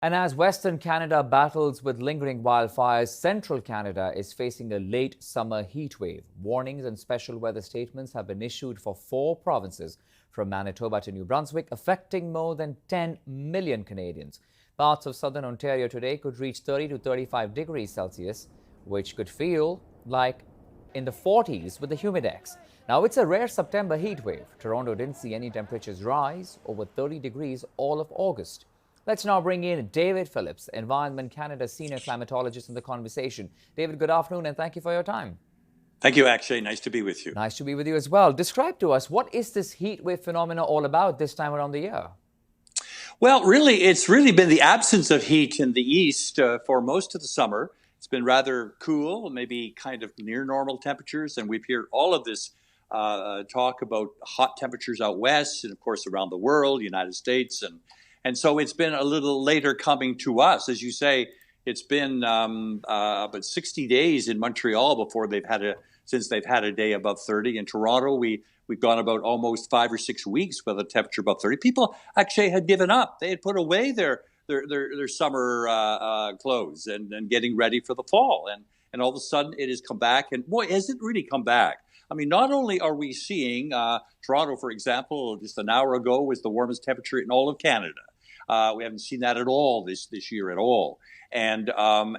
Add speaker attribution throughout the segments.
Speaker 1: And as Western Canada battles with lingering wildfires, Central Canada is facing a late summer heat wave. Warnings and special weather statements have been issued for 4 provinces, from Manitoba to New Brunswick, affecting more than 10 million Canadians. Parts of southern Ontario today could reach 30 to 35 degrees Celsius, which could feel like in the 40s with the humidex. Now, it's a rare September heat wave. Toronto didn't see any temperatures rise over 30 degrees all of August. Let's now bring in David Phillips, Environment Canada Senior Climatologist, in the conversation. David, good afternoon and thank you for your time.
Speaker 2: Thank you, Akshay. Nice to be with you.
Speaker 1: Nice to be with you as well. Describe to us, what is this heat wave phenomena all about this time around the year?
Speaker 2: Well, really, it's really been the absence of heat in the east for most of the summer. It's been rather cool, maybe kind of near normal temperatures, and we've heard all of this talk about hot temperatures out west and, of course, around the world, United States, and so it's been a little later coming to us. As you say, it's been about 60 days in Montreal since they've had a day above 30. In Toronto, we've gone about almost 5 or 6 weeks with a temperature above 30. People actually had given up. They had put away their summer clothes and getting ready for the fall. And all of a sudden it has come back. And boy, has it really come back. I mean, not only are we seeing Toronto, for example, just an hour ago was the warmest temperature in all of Canada. We haven't seen that at all this year at all. And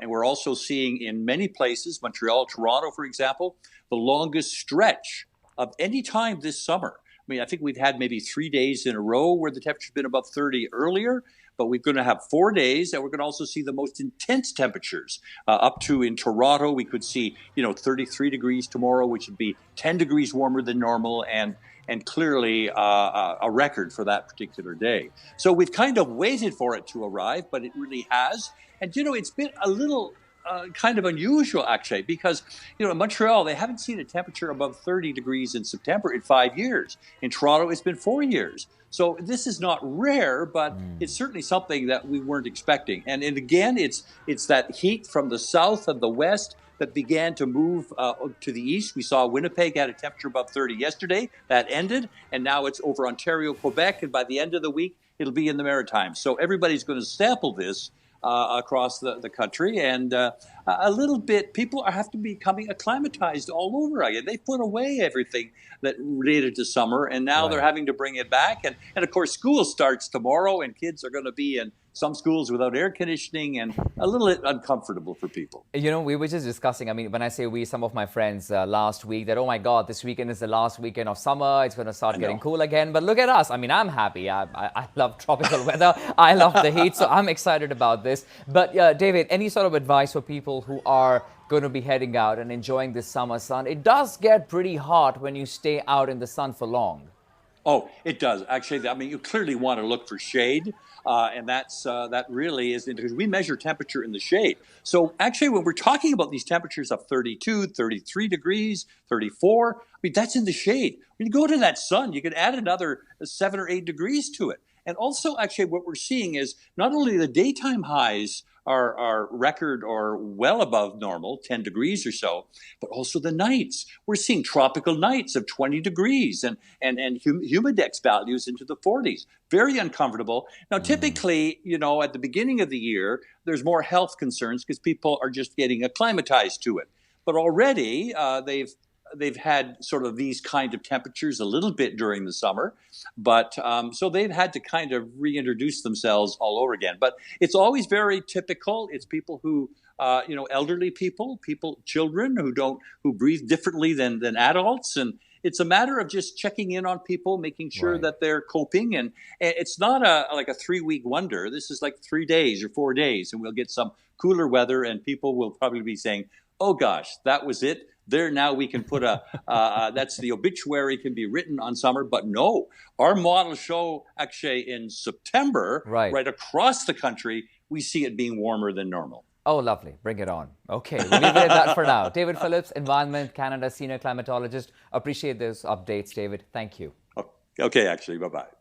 Speaker 2: we're also seeing in many places, Montreal, Toronto, for example, the longest stretch of any time this summer. I mean, I think we've had maybe 3 days in a row where the temperature's been above 30 earlier, but we're going to have 4 days, and we're going to also see the most intense temperatures up to in Toronto. We could see, 33 degrees tomorrow, which would be 10 degrees warmer than normal, and clearly a record for that particular day. So we've kind of waited for it to arrive, but it really has. And, it's been a little kind of unusual, actually, because, in Montreal, they haven't seen a temperature above 30 degrees in September in 5 years. In Toronto, it's been 4 years. So this is not rare, but it's certainly something that we weren't expecting. And again, it's that heat from the south and the west that began to move to the east. We saw Winnipeg had a temperature above 30 yesterday. That ended, and now it's over Ontario, Quebec, and by the end of the week, it'll be in the Maritimes. So everybody's going to sample this across the country, and a little bit, people have to be becoming acclimatized all over again. They put away everything that related to summer, and now they're having to bring it back. And of course, school starts tomorrow, and kids are going to be in some schools without air conditioning, and a little bit uncomfortable for people.
Speaker 1: We were just discussing, I mean, when I say we, some of my friends last week, that, oh my God, this weekend is the last weekend of summer. It's going to start getting cool again. But look at us. I mean, I'm happy. I love tropical weather. I love the heat. So I'm excited about this. But David, any sort of advice for people who are going to be heading out and enjoying this summer sun? It does get pretty hot when you stay out in the sun for long.
Speaker 2: Oh, it does. Actually, I mean, you clearly want to look for shade. And that really is because we measure temperature in the shade. So actually, when we're talking about these temperatures of 32, 33 degrees, 34, I mean, that's in the shade. When you go to that sun, you can add another 7 or 8 degrees to it. And also, actually, what we're seeing is not only the daytime highs are record or well above normal, 10 degrees or so, but also the nights. We're seeing tropical nights of 20 degrees and humidex values into the 40s. Very uncomfortable. Now, typically, at the beginning of the year, there's more health concerns because people are just getting acclimatized to it. But already they've had sort of these kind of temperatures a little bit during the summer, but so they've had to kind of reintroduce themselves all over again. But it's always very typical. It's people who, elderly people, children who breathe differently than adults, and it's a matter of just checking in on people, making sure that they're coping. And it's not like a 3-week wonder. This is like 3 days or 4 days, and we'll get some cooler weather, and people will probably be saying, "Oh gosh, that was it. There now we can put that's the obituary can be written on summer." But no, our models show actually in September, right across the country, we see it being warmer than normal.
Speaker 1: Oh, lovely. Bring it on. Okay, we'll leave it at that for now. David Phillips, Environment Canada Senior Climatologist. Appreciate those updates, David. Thank you.
Speaker 2: Okay, actually, bye-bye.